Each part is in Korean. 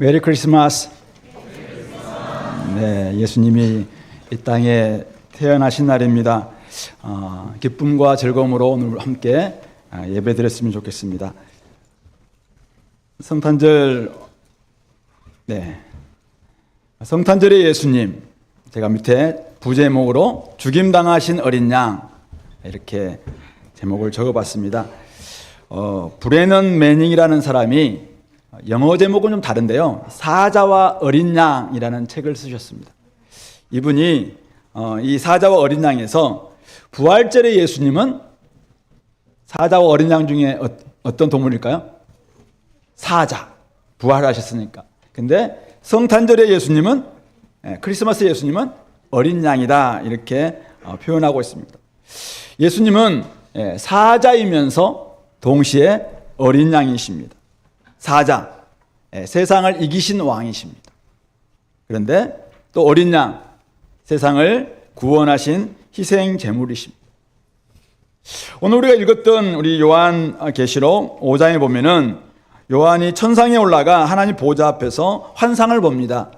메리 크리스마스. 네, 예수님이 이 땅에 태어나신 날입니다. 기쁨과 즐거움으로 오늘 함께 예배드렸으면 좋겠습니다. 성탄절, 성탄절의 예수님, 제가 밑에 부제목으로 죽임당하신 어린 양, 이렇게 제목을 적어봤습니다. 브레넌 매닝이라는 사람이 영어 제목은 좀 다른데요, 사자와 어린 양이라는 책을 쓰셨습니다. 이분이 이 사자와 어린 양에서 부활절의 예수님은 사자와 어린 양 중에 어떤 동물일까요? 사자, 부활하셨으니까. 근데 성탄절의 예수님은, 크리스마스 예수님은 어린 양이다, 이렇게 표현하고 있습니다. 예수님은 사자이면서 동시에 어린 양이십니다. 사자, 세상을 이기신 왕이십니다. 그런데 또 어린 양, 세상을 구원하신 희생 제물이십니다. 오늘 우리가 읽었던 우리 요한계시록 5장에 보면은 요한이 천상에 올라가 하나님 보좌 앞에서 환상을 봅니다.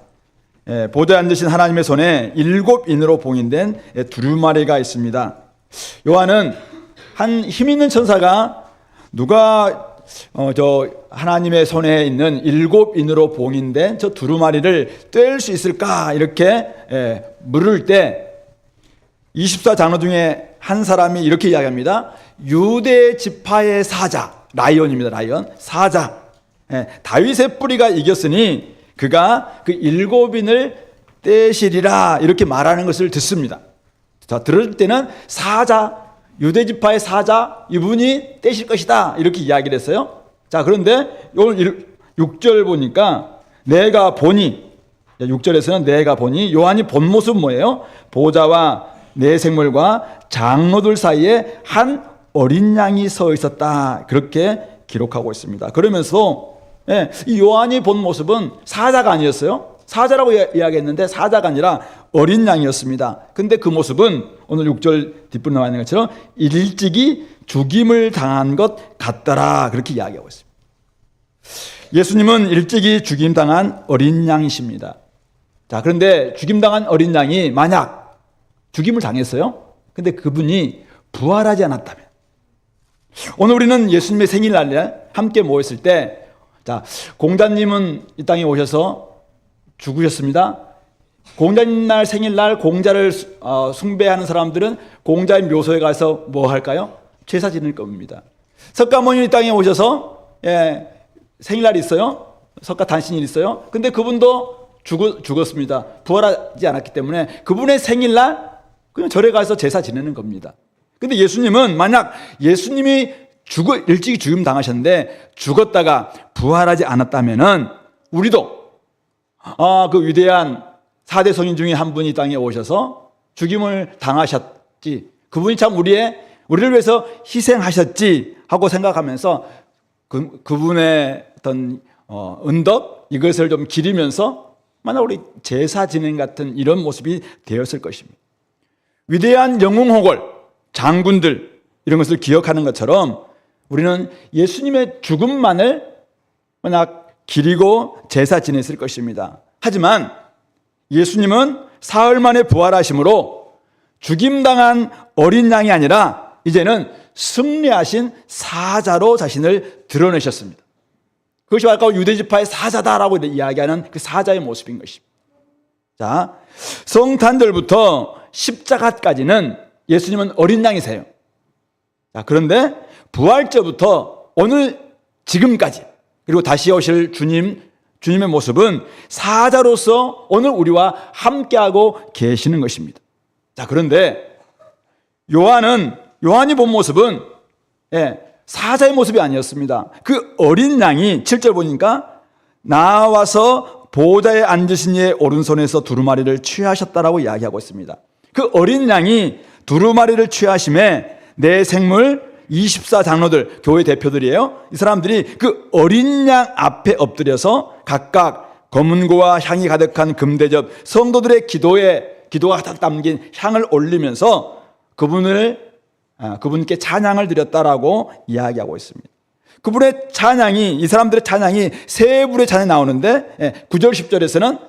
보좌에 앉으신 하나님의 손에 7인으로 봉인된 두루마리가 있습니다. 요한은 한 힘 있는 천사가 누가 저 하나님의 손에 있는 7인으로 봉인된 저 두루마리를 뗄 수 있을까, 이렇게 물을 때 24장로 중에 한 사람이 이렇게 이야기합니다. 유대 지파의 사자, 라이온입니다. 라이온, 사자. 다윗의 뿌리가 이겼으니 그가 그 7인을 떼시리라, 이렇게 말하는 것을 듣습니다. 자, 들을 때는 사자, 유대지파의 사자, 이분이 떼실 것이다, 이렇게 이야기를 했어요. 자, 그런데 오늘 6절 보니까 내가 보니, 6절에서는 내가 보니, 요한이 본 모습은 뭐예요? 보좌와 내 생물과 장로들 사이에 한 어린 양이 서 있었다, 그렇게 기록하고 있습니다. 그러면서 이 요한이 본 모습은 사자가 아니었어요. 사자라고 이야기했는데 사자가 아니라 어린 양이었습니다. 근데 그 모습은 오늘 6절 뒷부분 나와 있는 것처럼 일찍이 죽임을 당한 것 같더라, 그렇게 이야기하고 있습니다. 예수님은 일찍이 죽임당한 어린 양이십니다. 자, 그런데 죽임당한 어린 양이 만약 죽임을 당했어요? 근데 그분이 부활하지 않았다면, 오늘 우리는 예수님의 생일날에 함께 모였을 때, 자, 공자님은 이 땅에 오셔서 죽으셨습니다. 공자님 날, 생일날 공자를 숭배하는 사람들은 공자의 묘소에 가서 뭐 할까요? 제사 지낼 겁니다. 석가모니 이 땅에 오셔서 생일날이 있어요. 석가탄신일이 있어요. 근데 그분도 죽었습니다. 부활하지 않았기 때문에 그분의 생일날 그냥 절에 가서 제사 지내는 겁니다. 근데 예수님은 만약 예수님이 일찍이 죽임 당하셨는데 죽었다가 부활하지 않았다면은 우리도 그 위대한 4대 성인 중에 한 분이 땅에 오셔서 죽임을 당하셨지, 그분이 참 우리를 위해서 희생하셨지 하고 생각하면서 그분의 어떤 은덕, 이것을 좀 기리면서 만약 우리 제사 진행 같은 이런 모습이 되었을 것입니다. 위대한 영웅호걸, 장군들, 이런 것을 기억하는 것처럼 우리는 예수님의 죽음만을 만약 기리고 제사 지냈을 것입니다. 하지만 예수님은 사흘 만에 부활하심으로 죽임당한 어린 양이 아니라 이제는 승리하신 사자로 자신을 드러내셨습니다. 그것이 아까 유대지파의 사자다라고 이야기하는 그 사자의 모습인 것입니다. 자, 성탄절부터 십자가까지는 예수님은 어린 양이세요. 자, 그런데 부활절부터 오늘 지금까지, 그리고 다시 오실 주님의 모습은 사자로서 오늘 우리와 함께하고 계시는 것입니다. 자, 그런데 요한이 본 모습은 사자의 모습이 아니었습니다. 그 어린 양이 7절 보니까 나와서 보좌에 앉으신 이의 오른손에서 두루마리를 취하셨다라고 이야기하고 있습니다. 그 어린 양이 두루마리를 취하심에 내 생물 24장로들, 교회 대표들이에요. 이 사람들이 그 어린 양 앞에 엎드려서 각각 검은고와 향이 가득한 금대접, 성도들의 기도가 담긴 향을 올리면서 그분께 찬양을 드렸다라고 이야기하고 있습니다. 그분의 찬양이, 이 사람들의 찬양이 세 부류의 찬양이 나오는데 9절 10절에서는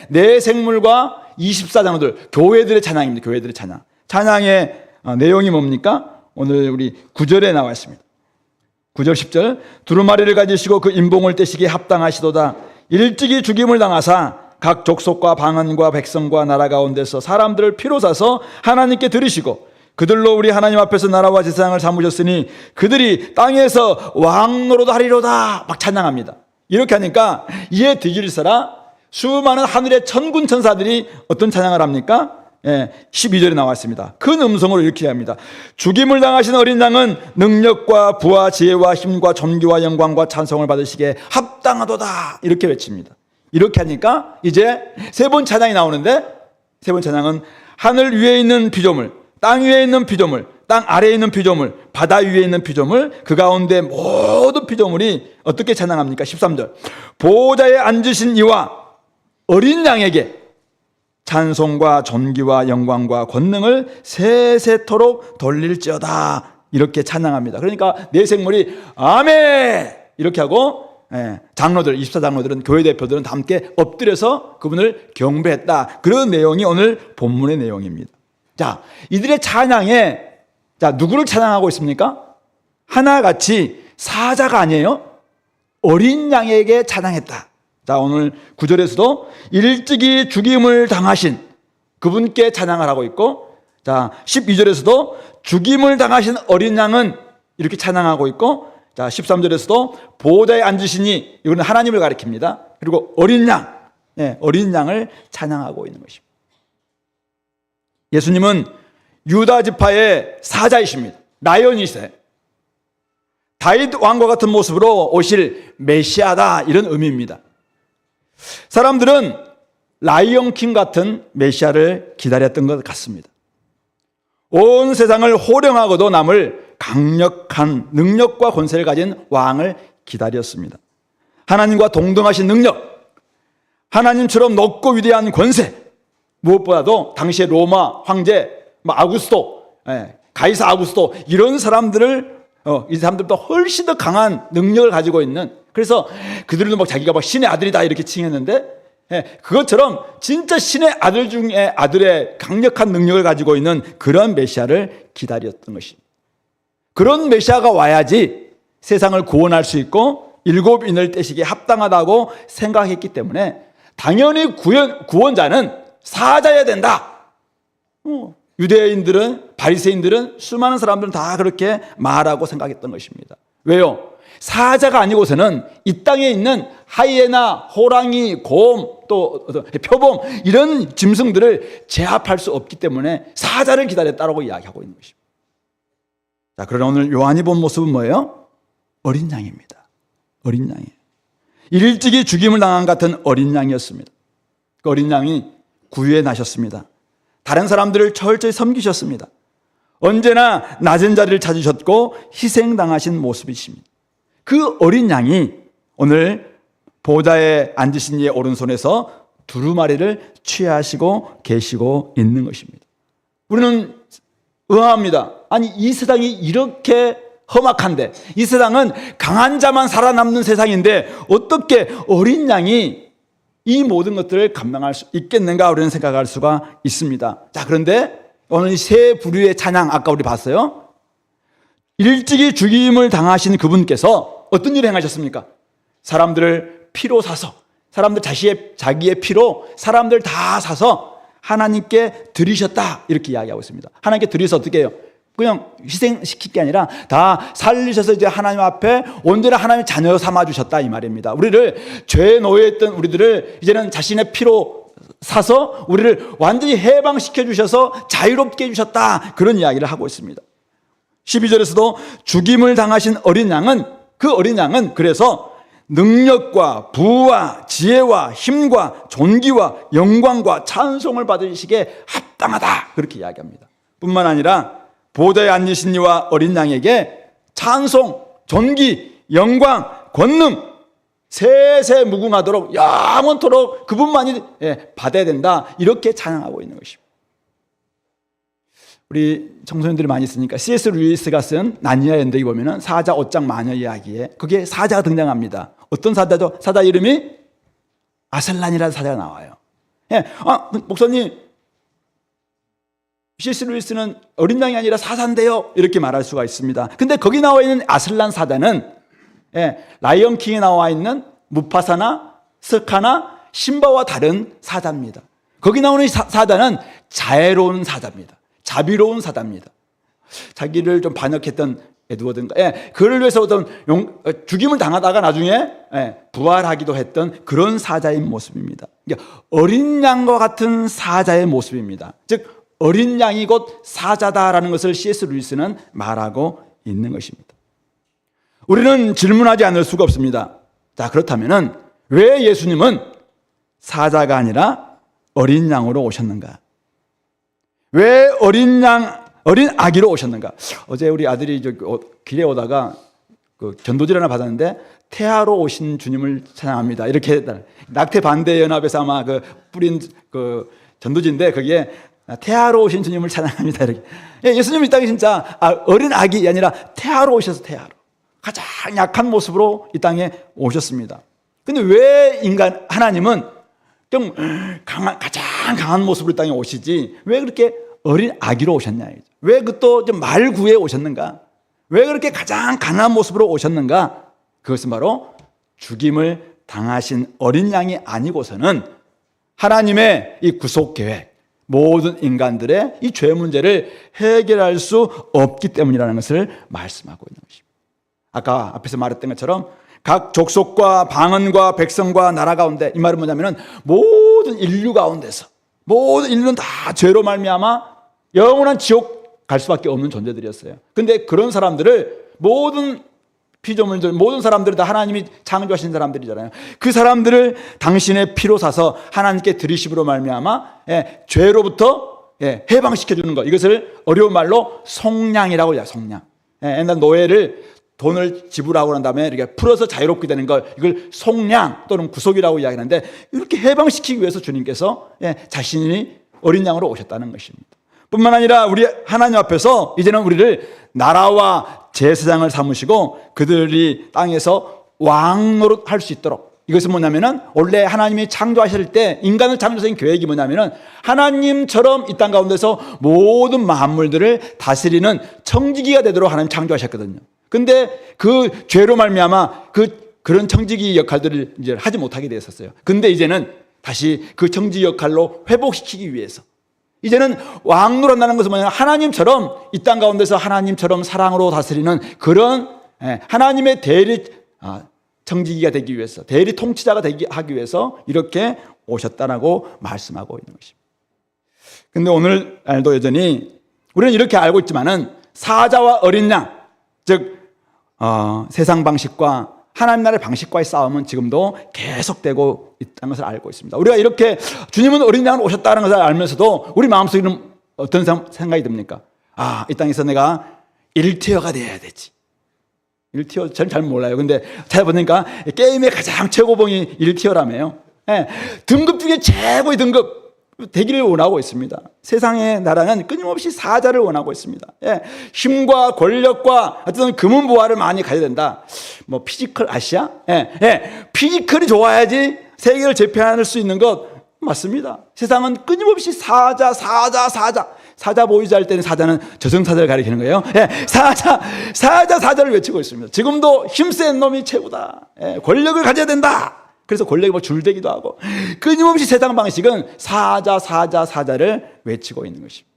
내 생물과 24장로들, 교회들의 찬양입니다. 교회들의 찬양. 찬양의 내용이 뭡니까? 오늘 우리 9절에 나와 있습니다. 9절 10절 두루마리를 가지시고 그 인봉을 떼시기에 합당하시도다. 일찍이 죽임을 당하사 각 족속과 방언과 백성과 나라 가운데서 사람들을 피로 사서 하나님께 드리시고 그들로 우리 하나님 앞에서 나라와 제사장을 삼으셨으니 그들이 땅에서 왕 노릇하리로다. 막 찬양합니다. 이렇게 하니까 이에 뒤질서라 수많은 하늘의 천군 천사들이 어떤 찬양을 합니까? 12절에 나와 있습니다. 큰 음성으로 이렇게 합니다. 죽임을 당하신 어린 양은 능력과 부와 지혜와 힘과 존귀와 영광과 찬송을 받으시기에 합당하도다. 이렇게 외칩니다. 이렇게 하니까 이제 세 번 찬양이 나오는데 세 번 찬양은 하늘 위에 있는 피조물, 땅 위에 있는 피조물, 땅 아래에 있는 피조물, 바다 위에 있는 피조물, 그 가운데 모든 피조물이 어떻게 찬양합니까? 13절 보호자에 앉으신 이와 어린 양에게 찬송과 존귀와 영광과 권능을 세세토록 돌릴지어다. 이렇게 찬양합니다. 그러니까 내 생물이 아멘 이렇게 하고 장로들, 24장로들은 교회 대표들은 다 함께 엎드려서 그분을 경배했다. 그런 내용이 오늘 본문의 내용입니다. 자, 이들의 찬양에 누구를 찬양하고 있습니까? 하나같이 사자가 아니에요. 어린 양에게 찬양했다. 자, 오늘 9절에서도 일찍이 죽임을 당하신 그분께 찬양을 하고 있고, 자, 12절에서도 죽임을 당하신 어린 양은 이렇게 찬양하고 있고, 자, 13절에서도 보호자에 앉으시니 이거는 하나님을 가리킵니다. 그리고 어린 양, 어린 양을 찬양하고 있는 것입니다. 예수님은 유다 지파의 사자이십니다. 라이언이세요. 다윗 왕과 같은 모습으로 오실 메시아다 이런 의미입니다. 사람들은 라이언킹 같은 메시아를 기다렸던 것 같습니다. 온 세상을 호령하고도 남을 강력한 능력과 권세를 가진 왕을 기다렸습니다. 하나님과 동등하신 능력, 하나님처럼 높고 위대한 권세, 무엇보다도 당시의 로마 황제 아구스토, 가이사 아구스토 이런 사람들을 이 사람들보다 훨씬 더 강한 능력을 가지고 있는, 그래서 그들도 막 자기가 막 신의 아들이다 이렇게 칭했는데 그것처럼 진짜 신의 아들 중에 아들의 강력한 능력을 가지고 있는 그런 메시아를 기다렸던 것입니다. 그런 메시아가 와야지 세상을 구원할 수 있고 일곱 인을 떼시기에 합당하다고 생각했기 때문에 당연히 구원자는 사자여야 된다. 유대인들은, 바리새인들은, 수많은 사람들은 다 그렇게 말하고 생각했던 것입니다. 왜요? 사자가 아니고서는 이 땅에 있는 하이에나, 호랑이, 곰, 또 표범 이런 짐승들을 제압할 수 없기 때문에 사자를 기다렸다라고 이야기하고 있는 것입니다. 자, 그러나 오늘 요한이 본 모습은 뭐예요? 어린 양입니다. 어린 양이에요. 일찍이 죽임을 당한 같은 어린 양이었습니다. 그 어린 양이 구유에 나셨습니다. 다른 사람들을 철저히 섬기셨습니다. 언제나 낮은 자리를 찾으셨고 희생당하신 모습이십니다. 그 어린 양이 오늘 보좌에 앉으신 이의 오른손에서 두루마리를 취하시고 계시고 있는 것입니다. 우리는 의아합니다. 아니, 이 세상이 이렇게 험악한데, 이 세상은 강한 자만 살아남는 세상인데 어떻게 어린 양이 이 모든 것들을 감당할 수 있겠는가 우리는 생각할 수가 있습니다. 자, 그런데 오늘 세 부류의 찬양 아까 우리 봤어요. 일찍이 죽임을 당하신 그분께서 어떤 일을 행하셨습니까? 사람들을 피로 사서, 사람들 자기의 피로 사람들 다 사서 하나님께 드리셨다 이렇게 이야기하고 있습니다. 하나님께 드려서 어떻게 해요? 그냥 희생시킬 게 아니라 다 살리셔서 이제 하나님 앞에 온전히 하나님의 자녀 삼아주셨다 이 말입니다. 우리를 죄에 놓여있던 우리들을 이제는 자신의 피로 사서 우리를 완전히 해방시켜 주셔서 자유롭게 해주셨다, 그런 이야기를 하고 있습니다. 12절에서도 죽임을 당하신 어린 양은, 그 어린 양은 그래서 능력과 부와 지혜와 힘과 존귀와 영광과 찬송을 받으시기에 합당하다 그렇게 이야기합니다. 뿐만 아니라 보좌에 앉으신 이와 어린 양에게 찬송, 존귀, 영광, 권능 세세 무궁하도록 영원토록 그분만이 받아야 된다 이렇게 찬양하고 있는 것입니다. 우리 청소년들이 많이 쓰니까 C.S. 루이스가 쓴 나니아 연대기 보면은 사자 옷장 마녀 이야기에 거기에 사자가 등장합니다. 어떤 사자죠? 사자 이름이 아슬란이라는 사자가 나와요. 예, 목사님, C.S. 루이스는 어린 양이 아니라 사자인데요, 이렇게 말할 수가 있습니다. 근데 거기 나와 있는 아슬란 사자는 라이언 킹에 나와 있는 무파사나 스카나 심바와 다른 사자입니다. 거기 나오는 사자는 자애로운 사자입니다. 자비로운 사자입니다. 자기를 좀 반역했던 에드워드인가, 그를 위해서 어떤 죽임을 당하다가 나중에 부활하기도 했던 그런 사자의 모습입니다. 그러니까 어린 양과 같은 사자의 모습입니다. 즉 어린 양이 곧 사자다라는 것을 C.S. 루이스는 말하고 있는 것입니다. 우리는 질문하지 않을 수가 없습니다. 자, 그렇다면은 왜 예수님은 사자가 아니라 어린 양으로 오셨는가? 왜 어린 아기로 오셨는가? 어제 우리 아들이 길에 오다가 그 전도지를 하나 받았는데 태아로 오신 주님을 찬양합니다, 이렇게 했다. 낙태 반대 연합에서 아마 그 뿌린 그 전도지인데 거기에 태아로 오신 주님을 찬양합니다, 이렇게. 예수님이 이 땅에 진짜 어린 아기 아니라 태아로 오셔서 태아로 가장 약한 모습으로 이 땅에 오셨습니다. 근데 왜 하나님은 좀 가장 강한 모습으로 이 땅에 오시지 왜 그렇게 어린 아기로 오셨냐? 왜 그것도 좀 말구에 오셨는가? 왜 그렇게 가장 가난한 모습으로 오셨는가? 그것은 바로 죽임을 당하신 어린 양이 아니고서는 하나님의 이 구속 계획, 모든 인간들의 이 죄 문제를 해결할 수 없기 때문이라는 것을 말씀하고 있는 것입니다. 아까 앞에서 말했던 것처럼 각 족속과 방언과 백성과 나라 가운데, 이 말은 뭐냐면은 모든 인류 가운데서 모든 인류는 다 죄로 말미암아 영원한 지옥 갈 수밖에 없는 존재들이었어요. 근데 그런 사람들을 모든 피조물들, 모든 사람들이 다 하나님이 창조하신 사람들이잖아요. 그 사람들을 당신의 피로 사서 하나님께 드리심으로 말미암아 죄로부터 해방시켜 주는 것, 이것을 어려운 말로 속량이라고 해요. 속량. 옛날 노예를 돈을 지불하고 난 다음에 이렇게 풀어서 자유롭게 되는 걸, 이걸 속량 또는 구속이라고 이야기하는데, 이렇게 해방시키기 위해서 주님께서 자신이 어린 양으로 오셨다는 것입니다. 뿐만 아니라 우리 하나님 앞에서 이제는 우리를 나라와 제사장을 삼으시고 그들이 땅에서 왕 노릇할 수 있도록, 이것은 뭐냐면은 원래 하나님이 창조하실 때 인간을 창조하신 계획이 뭐냐면은 하나님처럼 이 땅 가운데서 모든 만물들을 다스리는 청지기가 되도록 하나님 창조하셨거든요. 근데 그 죄로 말미암아 그런 청지기 역할들을 이제 하지 못하게 되었었어요. 근데 이제는 다시 그 청지기 역할로 회복시키기 위해서, 이제는 왕노릇한다는 것은 뭐냐면 하나님처럼 이 땅 가운데서 하나님처럼 사랑으로 다스리는 그런 하나님의 대리 청지기가 되기 위해서, 대리 통치자가 하기 위해서 이렇게 오셨다라고 말씀하고 있는 것입니다. 근데 오늘날도 여전히 우리는 이렇게 알고 있지만은 사자와 어린 양, 즉 세상 방식과 하나님 나라의 방식과의 싸움은 지금도 계속되고 있다는 것을 알고 있습니다. 우리가 이렇게 주님은 어린 양으로 오셨다는 것을 알면서도 우리 마음속에는 어떤 생각이 듭니까? 이 땅에서 내가 1티어가 돼야 되지. 1티어 저는 잘 몰라요. 근데 찾아보니까 게임의 가장 최고봉이 1티어라며요. 등급 중에 최고의 등급 되기를 원하고 있습니다. 세상의 나라는 끊임없이 사자를 원하고 있습니다. 힘과 권력과 어떤 금은 부하를 많이 가져야 된다. 뭐 피지컬 아시아? 피지컬이 좋아야지 세계를 제패할 수 있는 것 맞습니다. 세상은 끊임없이 사자 보이지 할 때는 사자는 저승사자를 가리키는 거예요. 사자를 외치고 있습니다. 지금도 힘센 놈이 최고다. 권력을 가져야 된다. 그래서 권력이 뭐 줄대기도 하고, 끊임없이 세상 방식은 사자를 외치고 있는 것입니다.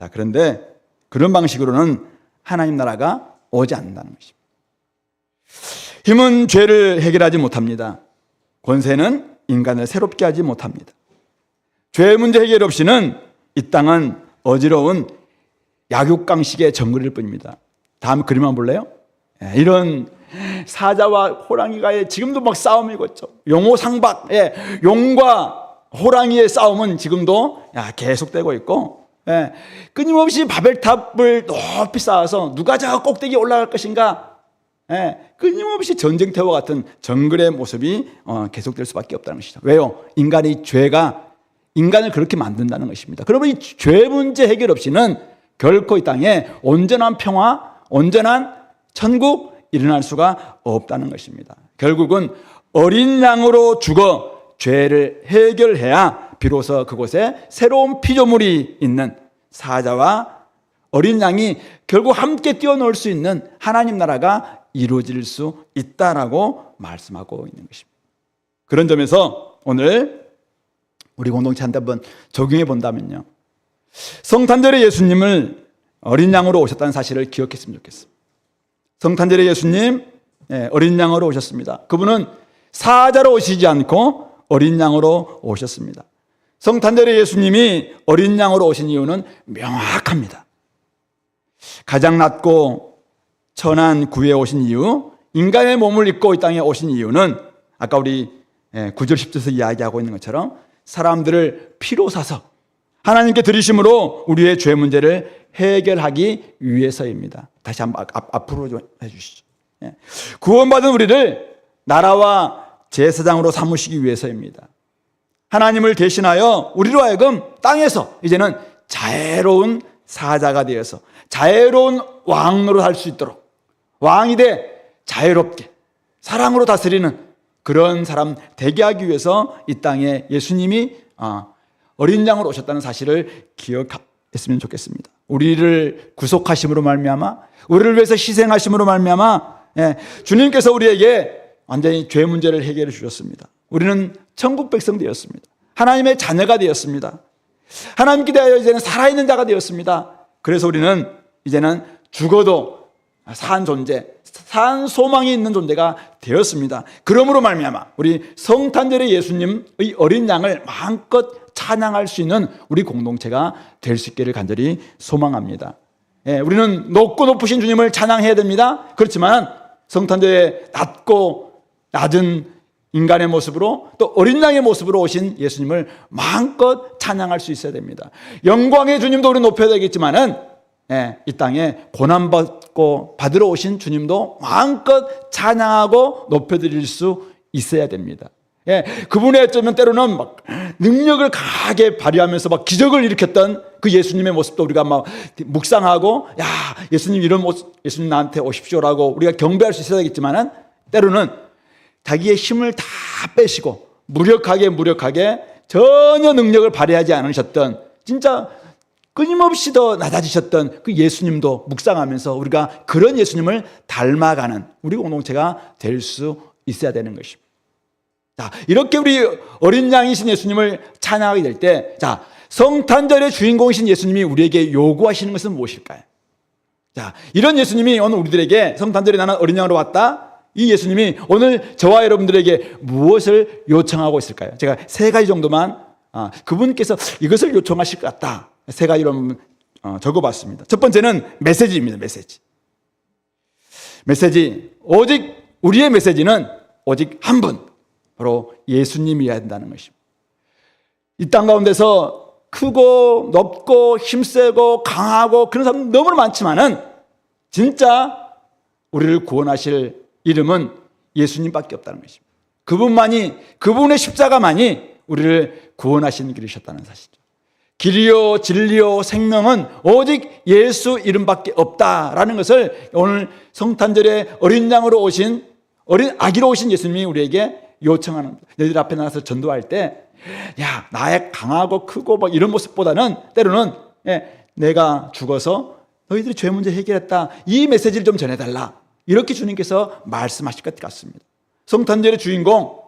자, 그런데 그런 방식으로는 하나님 나라가 오지 않는다는 것입니다. 힘은 죄를 해결하지 못합니다. 권세는 인간을 새롭게 하지 못합니다. 죄 문제 해결 없이는 이 땅은 어지러운 약육강식의 정글일 뿐입니다. 다음 그림 한번 볼래요? 이런 사자와 호랑이가 지금도 막 싸움이고 있죠. 용호상박, 용과 호랑이의 싸움은 지금도 계속되고 있고, 끊임없이 바벨탑을 높이 쌓아서 누가 저 꼭대기에 올라갈 것인가, 끊임없이 전쟁터와 같은 정글의 모습이 계속될 수밖에 없다는 것이죠. 왜요? 인간의 죄가 인간을 그렇게 만든다는 것입니다. 그러면 이 죄 문제 해결 없이는 결코 이 땅에 온전한 평화, 온전한 천국 일어날 수가 없다는 것입니다. 결국은 어린 양으로 죽어 죄를 해결해야 비로소 그곳에 새로운 피조물이 있는 사자와 어린 양이 결국 함께 뛰어놀 수 있는 하나님 나라가 이루어질 수 있다라고 말씀하고 있는 것입니다. 그런 점에서 오늘 우리 공동체한테 한번 적용해 본다면요, 성탄절에 예수님을 어린 양으로 오셨다는 사실을 기억했으면 좋겠습니다. 성탄절에 예수님 어린 양으로 오셨습니다. 그분은 사자로 오시지 않고 어린 양으로 오셨습니다. 성탄절에 예수님이 어린 양으로 오신 이유는 명확합니다. 가장 낮고 천한 구에 오신 이유, 인간의 몸을 입고 이 땅에 오신 이유는 아까 우리 9절 10절에서 이야기하고 있는 것처럼 사람들을 피로 사서 하나님께 드리심으로 우리의 죄 문제를 해결하기 위해서입니다. 다시 한번 앞으로 좀 해주시죠. 구원받은 우리를 나라와 제사장으로 삼으시기 위해서입니다. 하나님을 대신하여 우리로 하여금 땅에서 이제는 자애로운 사자가 되어서 자애로운 왕으로 살 수 있도록, 왕이 돼 자유롭게 사랑으로 다스리는 그런 사람 되게 하기 위해서 이 땅에 예수님이 어린 양으로 오셨다는 사실을 기억했으면 좋겠습니다. 우리를 구속하심으로 말미암아, 우리를 위해서 희생하심으로 말미암아 주님께서 우리에게 완전히 죄 문제를 해결해 주셨습니다. 우리는 천국 백성 되었습니다. 하나님의 자녀가 되었습니다. 하나님께 대하여 이제는 살아있는 자가 되었습니다. 그래서 우리는 이제는 죽어도 산 존재, 산 소망이 있는 존재가 되었습니다. 그러므로 말미암아 우리 성탄절에 예수님의 어린 양을 마음껏 찬양할 수 있는 우리 공동체가 될 수 있기를 간절히 소망합니다. 우리는 높고 높으신 주님을 찬양해야 됩니다. 그렇지만 성탄절에 낮은 인간의 모습으로 또 어린 양의 모습으로 오신 예수님을 마음껏 찬양할 수 있어야 됩니다. 영광의 주님도 우리 높여야 되겠지만은 이 땅에 고난받고 받으러 오신 주님도 마음껏 찬양하고 높여드릴 수 있어야 됩니다. 그분의 어쩌면 때로는 막 능력을 강하게 발휘하면서 막 기적을 일으켰던 그 예수님의 모습도 우리가 막 묵상하고, 야, 예수님 이런 모습, 예수님 나한테 오십시오라고 우리가 경배할 수 있어야 되겠지만은 때로는 자기의 힘을 다 빼시고 무력하게 전혀 능력을 발휘하지 않으셨던, 진짜 끊임없이 더 낮아지셨던 그 예수님도 묵상하면서 우리가 그런 예수님을 닮아가는 우리 공동체가 될 수 있어야 되는 것입니다. 자, 이렇게 우리 어린 양이신 예수님을 찬양하게 될 때, 자, 성탄절의 주인공이신 예수님이 우리에게 요구하시는 것은 무엇일까요? 자, 이런 예수님이 오늘 우리들에게 성탄절에 나는 어린 양으로 왔다, 이 예수님이 오늘 저와 여러분들에게 무엇을 요청하고 있을까요? 제가 세 가지 정도만 그분께서 이것을 요청하실 것 같다, 세 가지로 적어봤습니다. 첫 번째는 메시지입니다. 메시지. 오직 우리의 메시지는 오직 한 분, 바로 예수님이어야 한다는 것입니다. 이 땅 가운데서 크고 높고 힘세고 강하고 그런 사람 너무 많지만은 진짜 우리를 구원하실 이름은 예수님밖에 없다는 것입니다. 그분만이, 그분의 십자가만이 우리를 구원하시는 길이셨다는 사실이죠. 길이요 진리요 생명은 오직 예수 이름밖에 없다라는 것을 오늘 성탄절에 어린 양으로 오신, 어린 아기로 오신 예수님이 우리에게 요청하는 겁니다. 너희들 앞에 나가서 전도할 때, 야, 나의 강하고 크고 막 이런 모습보다는 때로는 내가 죽어서 너희들이 죄 문제 해결했다, 이 메시지를 좀 전해달라, 이렇게 주님께서 말씀하실 것 같습니다. 성탄절의 주인공,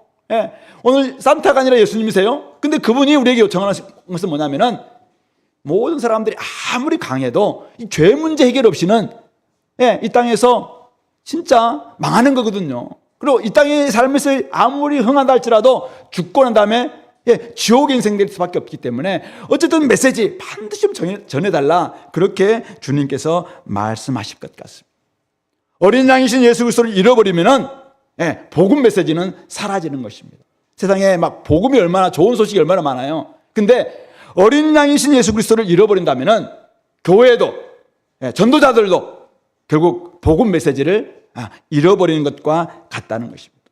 오늘 산타가 아니라 예수님이세요. 근데 그분이 우리에게 요청하는 것은 뭐냐면은, 모든 사람들이 아무리 강해도 이 죄 문제 해결 없이는 이 땅에서 진짜 망하는 거거든요. 그리고 이 땅의 삶에서 아무리 흥한다 할지라도 죽고 난 다음에 지옥의 인생 될 수밖에 없기 때문에 어쨌든 메시지 반드시 좀 전해달라, 그렇게 주님께서 말씀하실 것 같습니다. 어린 양이신 예수 그리스도를 잃어버리면은 복음 메시지는 사라지는 것입니다. 세상에 막 복음이 얼마나, 좋은 소식이 얼마나 많아요. 근데 어린 양이신 예수 그리스도를 잃어버린다면은 교회도, 전도자들도 결국 복음 메시지를 잃어버리는 것과 같다는 것입니다.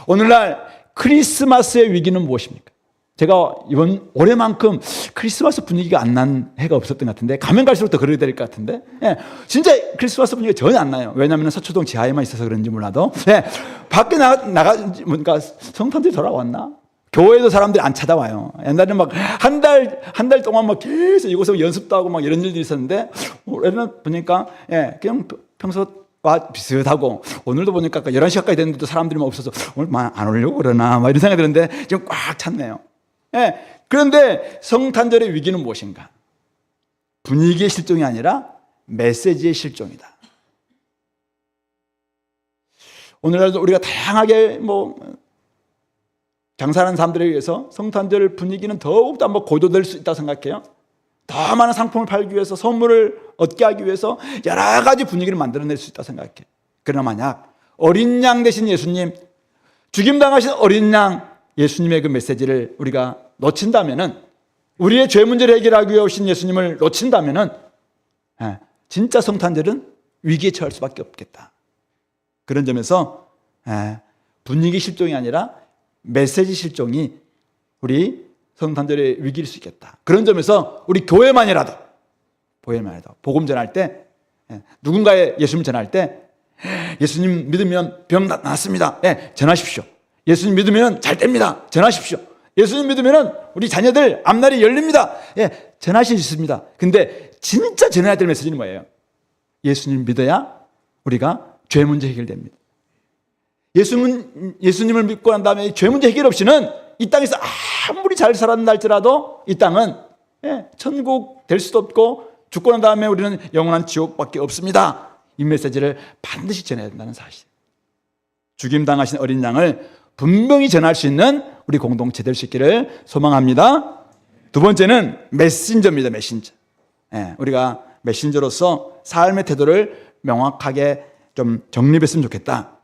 오늘날 크리스마스의 위기는 무엇입니까? 제가 이번 올해만큼 크리스마스 분위기가 안 난 해가 없었던 것 같은데, 가면 갈수록 더 그러게 될 것 같은데, 예, 진짜 크리스마스 분위기가 전혀 안 나요. 왜냐하면 서초동 지하에만 있어서 그런지 몰라도, 예, 밖에 뭔가 성탄절이 돌아왔나? 교회도 사람들이 안 찾아와요. 옛날에는 막 한 달 동안 막 계속 이곳에서 연습도 하고 막 이런 일들이 있었는데, 올해는 보니까, 예, 그냥 평소와 비슷하고, 오늘도 보니까 11시까지 됐는데도 사람들이 막 없어서 오늘 안 오려고 그러나, 막 이런 생각이 드는데, 지금 꽉 찼네요. 예, 그런데 성탄절의 위기는 무엇인가? 분위기의 실종이 아니라 메시지의 실종이다. 오늘날도 우리가 다양하게 장사하는 사람들에 의해서 성탄절 분위기는 더욱더 고조될 수 있다고 생각해요. 더 많은 상품을 팔기 위해서, 선물을 얻게 하기 위해서 여러 가지 분위기를 만들어낼 수 있다고 생각해. 그러나 만약 어린 양 대신 예수님, 죽임당하신 어린 양 예수님의 그 메시지를 우리가 놓친다면은, 우리의 죄 문제를 해결하기 위해 오신 예수님을 놓친다면은, 진짜 성탄절은 위기에 처할 수밖에 없겠다. 그런 점에서 분위기 실종이 아니라 메시지 실종이 우리 성탄절의 위기일 수 있겠다. 그런 점에서 우리 교회만이라도 복음 전할 때, 누군가의 예수님 전할 때, 예수님 믿으면 병 낫습니다. 전하십시오. 예수님 믿으면 잘 됩니다. 전하십시오. 예수님 믿으면 우리 자녀들 앞날이 열립니다. 전하실 수 있습니다. 근데 진짜 전해야 될 메시지는 뭐예요? 예수님 믿어야 우리가 죄 문제 해결됩니다. 예수님을 믿고 난 다음에 죄 문제 해결 없이는 이 땅에서 아무리 잘 살았다 할지라도 이 땅은 천국 될 수도 없고, 죽고 난 다음에 우리는 영원한 지옥밖에 없습니다. 이 메시지를 반드시 전해야 된다는 사실. 죽임당하신 어린 양을 분명히 전할 수 있는 우리 공동체 될 수 있기를 소망합니다. 두 번째는 메신저입니다. 메신저. 우리가 메신저로서 삶의 태도를 명확하게 좀 정립했으면 좋겠다.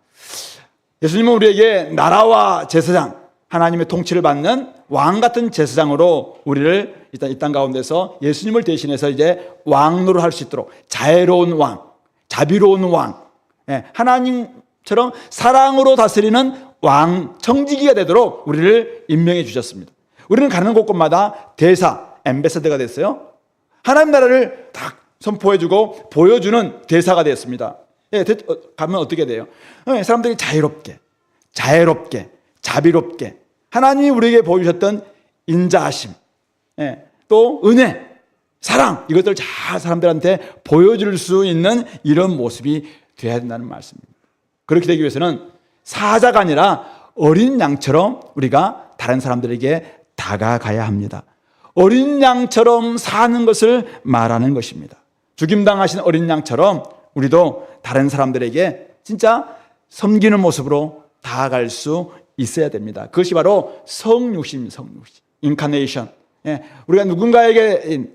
예수님은 우리에게 나라와 제사장, 하나님의 통치를 받는 왕 같은 제사장으로 우리를 일단 이 땅 가운데서 예수님을 대신해서 이제 왕노를 할 수 있도록, 자애로운 왕, 자비로운 왕, 하나님처럼 사랑으로 다스리는 왕, 청지기가 되도록 우리를 임명해 주셨습니다. 우리는 가는 곳곳마다 대사, 엠베서더가 됐어요. 하나님 나라를 딱 선포해주고 보여주는 대사가 되었습니다. 가면 어떻게 돼요? 사람들이 자유롭게, 자비롭게 하나님이 우리에게 보여주셨던 인자하심, 또 은혜, 사랑, 이것들 잘 사람들한테 보여줄 수 있는 이런 모습이 되어야 된다는 말씀입니다. 그렇게 되기 위해서는 사자가 아니라 어린 양처럼 우리가 다른 사람들에게 다가가야 합니다. 어린 양처럼 사는 것을 말하는 것입니다. 죽임당하신 어린 양처럼 우리도 다른 사람들에게 진짜 섬기는 모습으로 다가갈 수 있어야 됩니다. 그것이 바로 성육신입니다. 성육신, 인카네이션. 우리가 누군가에게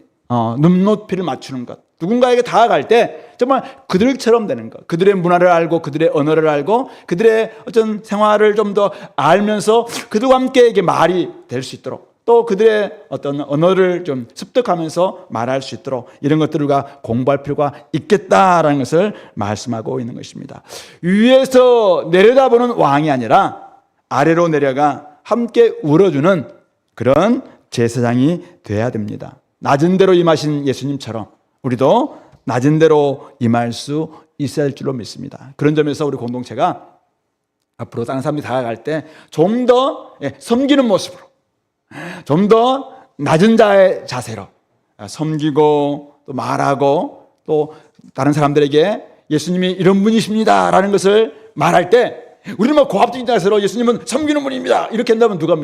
눈높이를 맞추는 것, 누군가에게 다가갈 때 정말 그들처럼 되는 것, 그들의 문화를 알고, 그들의 언어를 알고, 그들의 어떤 생활을 좀 더 알면서 그들과 함께 이게 말이 될 수 있도록, 또 그들의 어떤 언어를 좀 습득하면서 말할 수 있도록 이런 것들을 우리가 공부할 필요가 있겠다라는 것을 말씀하고 있는 것입니다. 위에서 내려다보는 왕이 아니라 아래로 내려가 함께 울어주는 그런 제사장이 돼야 됩니다. 낮은 데로 임하신 예수님처럼 우리도 낮은 데로 임할 수 있어야 할 줄로 믿습니다. 그런 점에서 우리 공동체가 앞으로 다른 사람들이 다가갈 때 좀 더 섬기는 모습으로, 좀 더 낮은 자의 자세로 섬기고 또 말하고, 또 다른 사람들에게 예수님이 이런 분이십니다 라는 것을 말할 때 우리는 막 고압적인 자세로 예수님은 섬기는 분입니다 이렇게 한다면 누가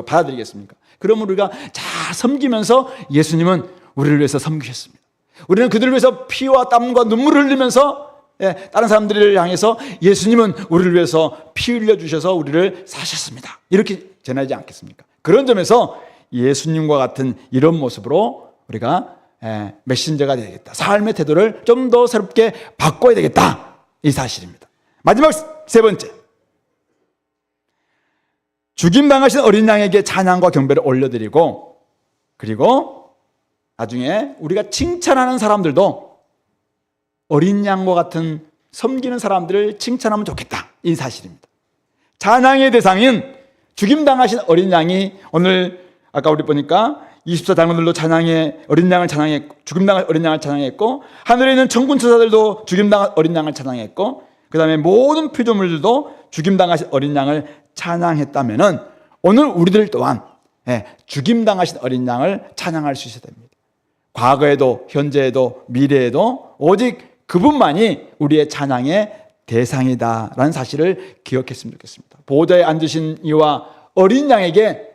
받아들이겠습니까? 그러면 우리가 잘 섬기면서 예수님은 우리를 위해서 섬기셨습니다. 우리는 그들을 위해서 피와 땀과 눈물을 흘리면서 다른 사람들을 향해서 예수님은 우리를 위해서 피 흘려주셔서 우리를 사셨습니다 이렇게 전하지 않겠습니까? 그런 점에서 예수님과 같은 이런 모습으로 우리가 메신저가 되겠다, 삶의 태도를 좀 더 새롭게 바꿔야 되겠다, 이 사실입니다. 마지막 세 번째, 죽임당하신 어린 양에게 찬양과 경배를 올려드리고, 그리고 나중에 우리가 칭찬하는 사람들도 어린 양과 같은 섬기는 사람들을 칭찬하면 좋겠다, 이 사실입니다. 찬양의 대상인 죽임당하신 어린 양이 오늘 아까 우리 보니까 24장로들도 찬양해 어린 양을 찬양했고 죽임당한 어린 양을 찬양했고 하늘에 있는 천군 천사들도 죽임당한 어린 양을 찬양했고 그 다음에 모든 피조물들도 죽임당하신 어린 양을 찬양했다면은 오늘 우리들 또한 죽임당하신 어린 양을 찬양할 수 있어야 됩니다. 과거에도 현재에도 미래에도 오직 그분만이 우리의 찬양의 대상이다라는 사실을 기억했으면 좋겠습니다. 보좌에 앉으신 이와 어린 양에게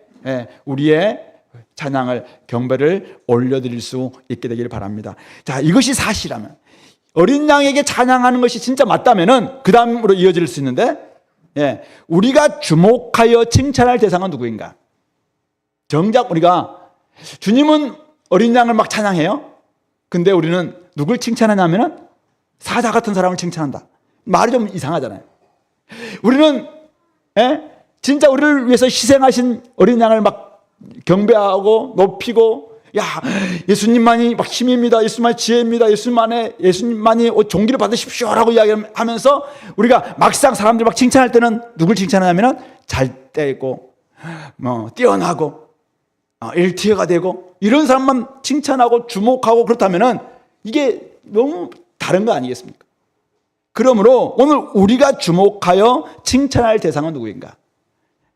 우리의 찬양을 경배를 올려드릴 수 있게 되기를 바랍니다. 자, 이것이 사실이라면 어린 양에게 찬양하는 것이 진짜 맞다면은 그 다음으로 이어질 수 있는데 우리가 주목하여 칭찬할 대상은 누구인가? 정작 우리가 주님은 어린 양을 막 찬양해요. 근데 우리는 누굴 칭찬하냐면은 사자 같은 사람을 칭찬한다. 말이 좀 이상하잖아요. 우리는 진짜 우리를 위해서 희생하신 어린 양을 막 경배하고 높이고 야 예수님만이 막 힘입니다. 예수님만이 지혜입니다. 예수님만이 종기를 받으십시오라고 이야기하면서 우리가 막상 사람들 막 칭찬할 때는 누굴 칭찬하냐면은 잘 때고 뛰어나고 일티어가 되고 이런 사람만 칭찬하고 주목하고 그렇다면은 이게 너무 다른 거 아니겠습니까? 그러므로 오늘 우리가 주목하여 칭찬할 대상은 누구인가?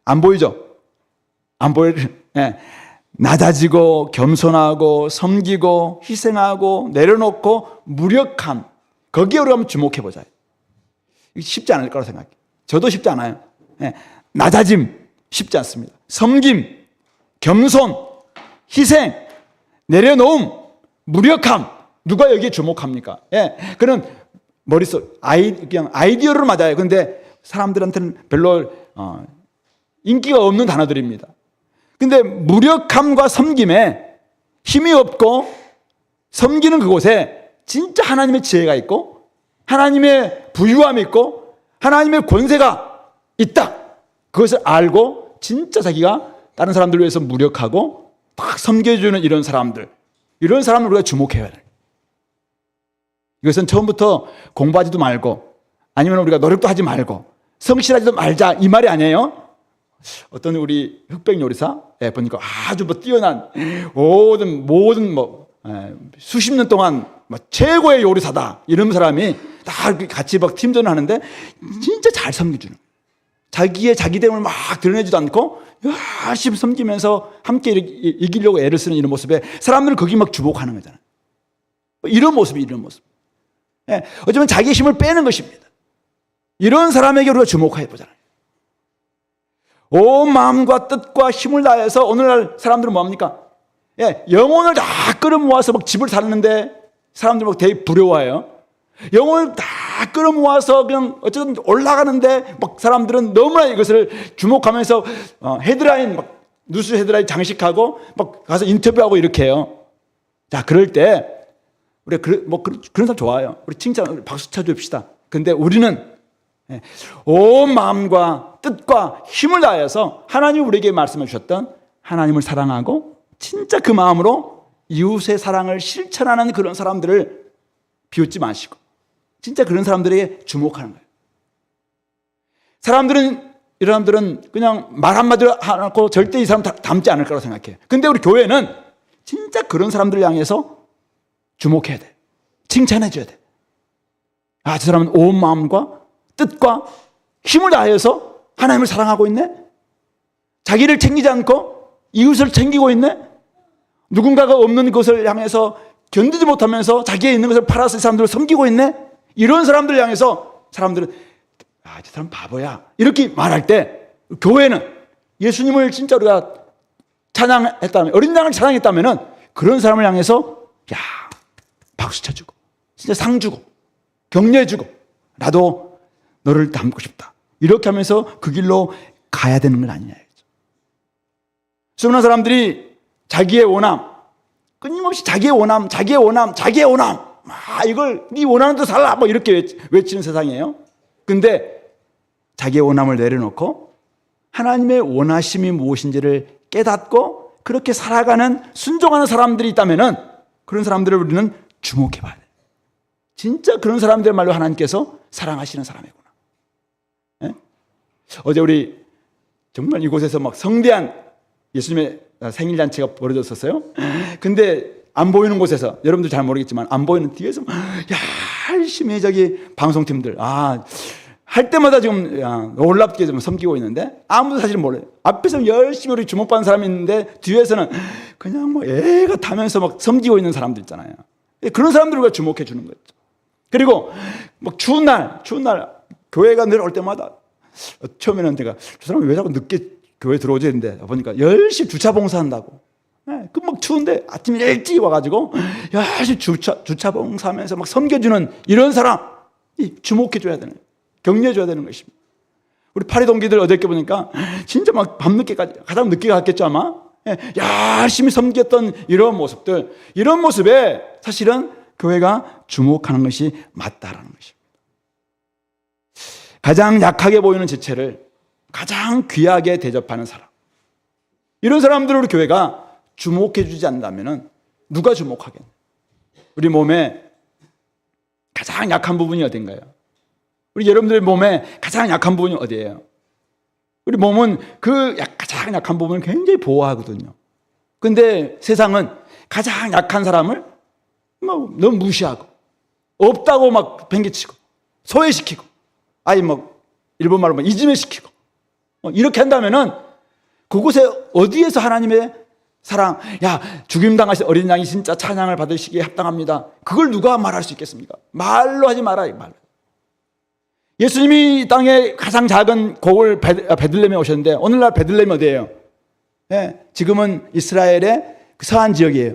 안 보이죠? 안 보일 낮아지고 겸손하고 섬기고 희생하고 내려놓고 무력함 거기에 우리가 한번 주목해보자. 쉽지 않을 거라고 생각해요. 저도 쉽지 않아요. 낮아짐 쉽지 않습니다. 섬김, 겸손, 희생, 내려놓음, 무력함 누가 여기에 주목합니까? 그는 머릿속 그냥 아이디어로 맞아요. 그런데 사람들한테는 별로 인기가 없는 단어들입니다. 근데 무력함과 섬김에 힘이 없고 섬기는 그곳에 진짜 하나님의 지혜가 있고 하나님의 부유함이 있고 하나님의 권세가 있다. 그것을 알고 진짜 자기가 다른 사람들을 위해서 무력하고 막 섬겨주는 이런 사람들 우리가 주목해야 돼요. 이것은 처음부터 공부하지도 말고 아니면 우리가 노력도 하지 말고 성실하지도 말자 이 말이 아니에요. 어떤 우리 흑백 요리사 보니까 아주 뛰어난 모든 수십 년 동안 최고의 요리사다 이런 사람이 다 같이 막 팀전을 하는데 진짜 잘 섬겨주는 자기됨을 막 드러내지도 않고 열심히 섬기면서 함께 이기려고 애를 쓰는 이런 모습에 사람들은 거기 막 주목하는 거잖아요. 이런 모습. 어쩌면 자기의 힘을 빼는 것입니다. 이런 사람에게 우리가 주목해 보잖아요. 온 마음과 뜻과 힘을 다해서 오늘날 사람들은 뭐합니까? 영혼을 다 끌어모아서 막 집을 샀는데 사람들 막 되게 부러워해요. 영혼을 다 끌어모아서 그냥 어쨌든 올라가는데 막 사람들은 너무나 이것을 주목하면서 헤드라인 뉴스 헤드라인 장식하고 막 가서 인터뷰하고 이렇게 해요. 자, 그럴 때 우리가 그런 사람 좋아요. 우리 칭찬 박수 쳐줍시다. 근데 우리는 온 마음과 뜻과 힘을 다해서 하나님이 우리에게 말씀해 주셨던 하나님을 사랑하고 진짜 그 마음으로 이웃의 사랑을 실천하는 그런 사람들을 비웃지 마시고 진짜 그런 사람들에게 주목하는 거예요. 이런 사람들은 그냥 말 한마디로 하고 절대 이 사람 닮지 않을 거라고 생각해요. 근데 우리 교회는 진짜 그런 사람들을 향해서 주목해야 돼. 칭찬해 줘야 돼. 저 사람은 온 마음과 뜻과 힘을 다해서 하나님을 사랑하고 있네. 자기를 챙기지 않고 이웃을 챙기고 있네. 누군가가 없는 것을 향해서 견디지 못하면서 자기의 있는 것을 팔아서 이 사람들을 섬기고 있네. 이런 사람들을 향해서 사람들은 저 사람 바보야 이렇게 말할 때 교회는 예수님을 진짜 우리가 찬양했다면 어린 양을 찬양했다면 그런 사람을 향해서 박수 쳐주고 진짜 상 주고 격려해 주고 나도 너를 닮고 싶다 이렇게 하면서 그 길로 가야 되는 건 아니냐. 수많은 사람들이 자기의 원함 끊임없이 자기의 원함 이걸 네 원하는 대로 살라 이렇게 외치는 세상이에요. 근데 자기의 원함을 내려놓고 하나님의 원하심이 무엇인지를 깨닫고 그렇게 살아가는 순종하는 사람들이 있다면은 그런 사람들을 우리는 주목해 봐야 돼요. 진짜 그런 사람들말로 하나님께서 사랑하시는 사람이구나. 어제 우리 정말 이곳에서 막 성대한 예수님의 생일잔치가 벌어졌었어요. 근데 안 보이는 곳에서, 여러분들 잘 모르겠지만 안 보이는 뒤에서 열심히 저기 방송팀들 할 때마다 지금 놀랍게 좀 섬기고 있는데 아무도 사실 몰라요. 앞에서 열심히 우리 주목받는 사람이 있는데 뒤에서는 그냥 뭐 애가 타면서 막 섬기고 있는 사람들 있잖아요. 그런 사람들을 우리가 주목해 주는 거죠. 그리고 막 추운 날 교회가 늘 올 때마다 처음에는 제가 저 사람이 왜 자꾸 늦게 교회 들어오지 했는데 보니까 열심히 주차 봉사한다고. 그 막 추운데 아침에 일찍 와가지고 열심히 주차 봉사하면서 막 섬겨주는 이런 사람 주목해 줘야 되는, 격려해 줘야 되는 것입니다. 우리 파리 동기들 어저께 보니까 진짜 막 밤늦게까지, 가장 늦게 갔겠죠 아마. 열심히 섬겼던 이런 모습들, 이런 모습에 사실은 교회가 주목하는 것이 맞다라는 것입니다. 가장 약하게 보이는 지체를 가장 귀하게 대접하는 사람, 이런 사람들을 우리 교회가 주목해 주지 않는다면 누가 주목하겠나요? 우리 몸에 가장 약한 부분이 어딘가요? 우리 여러분들의 몸에 가장 약한 부분이 어디예요? 우리 몸은 그 가장 약한 부분을 굉장히 보호하거든요. 근데 세상은 가장 약한 사람을 막 너무 무시하고 없다고 막 팽개치고 소외시키고 아예 막 일본말로 막 이지매시키고 이렇게 한다면은 그곳에 어디에서 하나님의 사랑, 죽임당하신 어린 양이 진짜 찬양을 받으시기에 합당합니다. 그걸 누가 말할 수 있겠습니까? 말로 하지 말아요, 말로. 예수님이 이 땅에 가장 작은 고을 베들레헴에 오셨는데 오늘날 베들레헴이 어디예요? 지금은 이스라엘의 서한 지역이에요.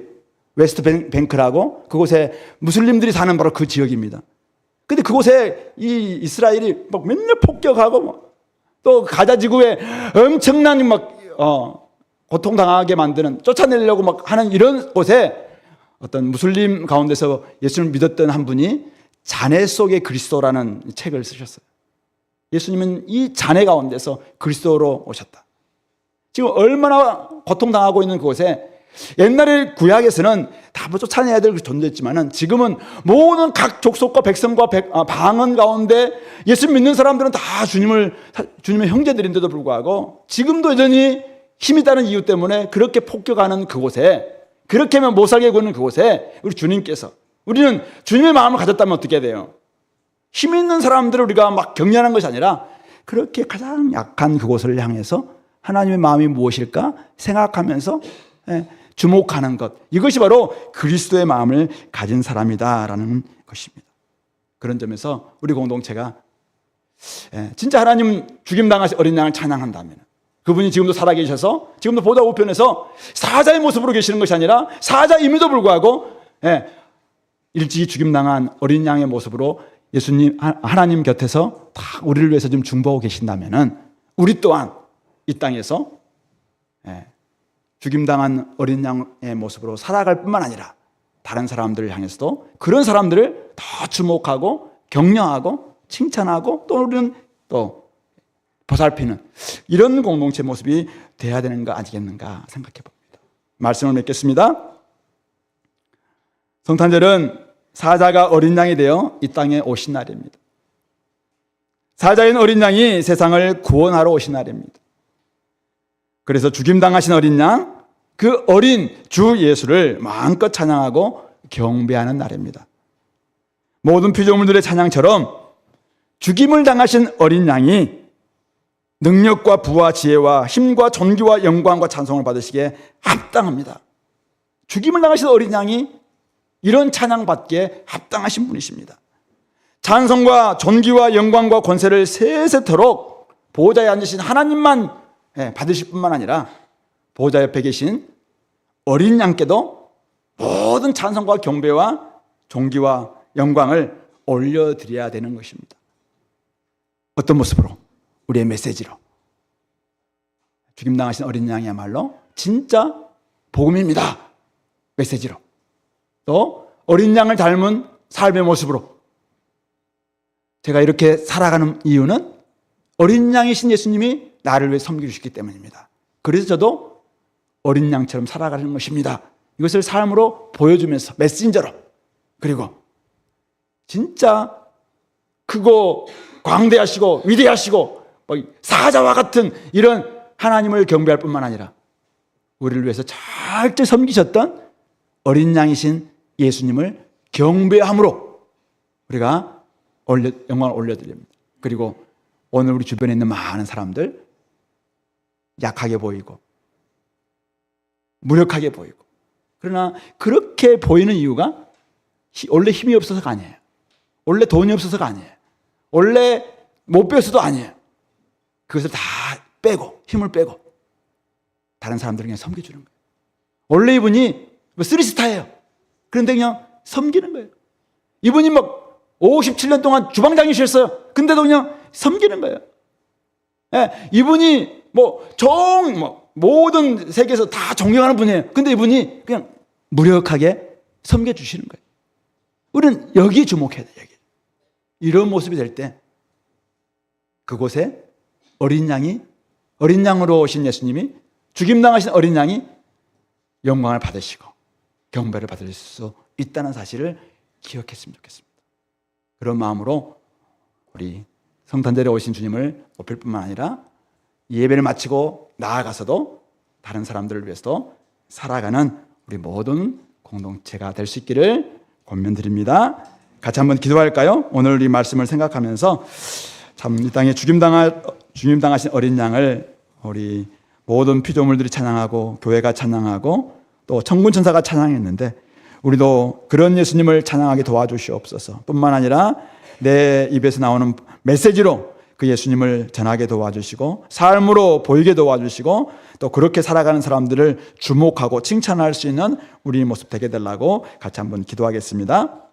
웨스트 뱅크라고, 그곳에 무슬림들이 사는 바로 그 지역입니다. 근데 그곳에 이 이스라엘이 막 맨날 폭격하고 또 가자 지구에 엄청난 고통당하게 만드는, 쫓아내려고 막 하는 이런 곳에 어떤 무슬림 가운데서 예수님을 믿었던 한 분이 잔해 속의 그리스도라는 책을 쓰셨어요. 예수님은 이 잔해 가운데서 그리스도로 오셨다. 지금 얼마나 고통당하고 있는 그곳에, 옛날에 구약에서는 다 쫓아내야 될 존재였지만 지금은 모든 각 족속과 백성과 방언 가운데 예수 믿는 사람들은 다 주님의 형제들인데도 불구하고 지금도 여전히 힘이 다른 이유 때문에 그렇게 폭격하는 그곳에, 그렇게 하면 못 살게 구는 그곳에 우리 주님께서, 우리는 주님의 마음을 가졌다면 어떻게 돼요? 힘 있는 사람들을 우리가 막 격려하는 것이 아니라 그렇게 가장 약한 그곳을 향해서 하나님의 마음이 무엇일까 생각하면서 주목하는 것, 이것이 바로 그리스도의 마음을 가진 사람이다라는 것입니다. 그런 점에서 우리 공동체가 진짜 하나님 죽임당하신 어린 양을 찬양한다면, 그분이 지금도 살아계셔서 지금도 보좌 우편에서 사자의 모습으로 계시는 것이 아니라 사자임에도 불구하고 일찍이 죽임당한 어린 양의 모습으로 예수님, 하나님 곁에서 다 우리를 위해서 좀 중보하고 계신다면 우리 또한 이 땅에서 죽임당한 어린 양의 모습으로 살아갈 뿐만 아니라 다른 사람들을 향해서도 그런 사람들을 더 주목하고 격려하고 칭찬하고 또 우리는 또 보살피는 이런 공동체 모습이 돼야 되는 거 아니겠는가 생각해 봅니다. 말씀을 맺겠습니다. 성탄절은 사자가 어린 양이 되어 이 땅에 오신 날입니다. 사자인 어린 양이 세상을 구원하러 오신 날입니다. 그래서 죽임당하신 어린 양, 그 어린 주 예수를 마음껏 찬양하고 경배하는 날입니다. 모든 피조물들의 찬양처럼 죽임을 당하신 어린 양이 능력과 부와 지혜와 힘과 존귀와 영광과 찬송을 받으시기에 합당합니다. 죽임을 당하신 어린 양이 이런 찬양받기에 합당하신 분이십니다. 찬송과 존귀와 영광과 권세를 세세토록 보호자에 앉으신 하나님만 받으실 뿐만 아니라 보호자 옆에 계신 어린 양께도 모든 찬송과 경배와 존귀와 영광을 올려드려야 되는 것입니다. 어떤 모습으로? 우리의 메시지로. 죽임당하신 어린 양이야말로 진짜 복음입니다. 메시지로. 또 어린 양을 닮은 삶의 모습으로. 제가 이렇게 살아가는 이유는 어린 양이신 예수님이 나를 위해 섬기셨기 때문입니다. 그래서 저도 어린 양처럼 살아가는 것입니다. 이것을 삶으로 보여주면서 메신저로, 그리고 진짜 크고 광대하시고 위대하시고 사자와 같은 이런 하나님을 경배할 뿐만 아니라 우리를 위해서 철저히 섬기셨던 어린 양이신 예수님을 경배함으로 우리가 영광을 올려드립니다. 그리고 오늘 우리 주변에 있는 많은 사람들 약하게 보이고 무력하게 보이고, 그러나 그렇게 보이는 이유가 원래 힘이 없어서가 아니에요. 원래 돈이 없어서가 아니에요. 원래 못 배웠어도 아니에요. 그것을 다 빼고 힘을 빼고 다른 사람들을 그냥 섬겨주는 거예요. 원래 이분이 뭐 3스타예요. 그런데 그냥 섬기는 거예요. 이분이 막 57년 동안 주방장이셨어요. 근데도 그냥 섬기는 거예요. 예, 이분이 모든 세계에서 다 존경하는 분이에요. 근데 이분이 그냥 무력하게 섬겨주시는 거예요. 우리는 여기에 주목해야 돼요. 여기. 이런 모습이 될 때 그곳에 어린 양으로 오신 예수님이, 죽임당하신 어린 양이 영광을 받으시고 경배를 받을 수 있다는 사실을 기억했으면 좋겠습니다. 그런 마음으로 우리 성탄절에 오신 주님을 높일 뿐만 아니라 예배를 마치고 나아가서도 다른 사람들을 위해서도 살아가는 우리 모든 공동체가 될 수 있기를 권면드립니다. 같이 한번 기도할까요? 오늘 이 말씀을 생각하면서 참 이 땅에 죽임당하신 어린 양을 우리 모든 피조물들이 찬양하고 교회가 찬양하고 또 천군 천사가 찬양했는데, 우리도 그런 예수님을 찬양하게 도와주시옵소서. 뿐만 아니라 내 입에서 나오는 메시지로 그 예수님을 전하게 도와주시고 삶으로 보이게 도와주시고 또 그렇게 살아가는 사람들을 주목하고 칭찬할 수 있는 우리 모습 되게 되려고 같이 한번 기도하겠습니다.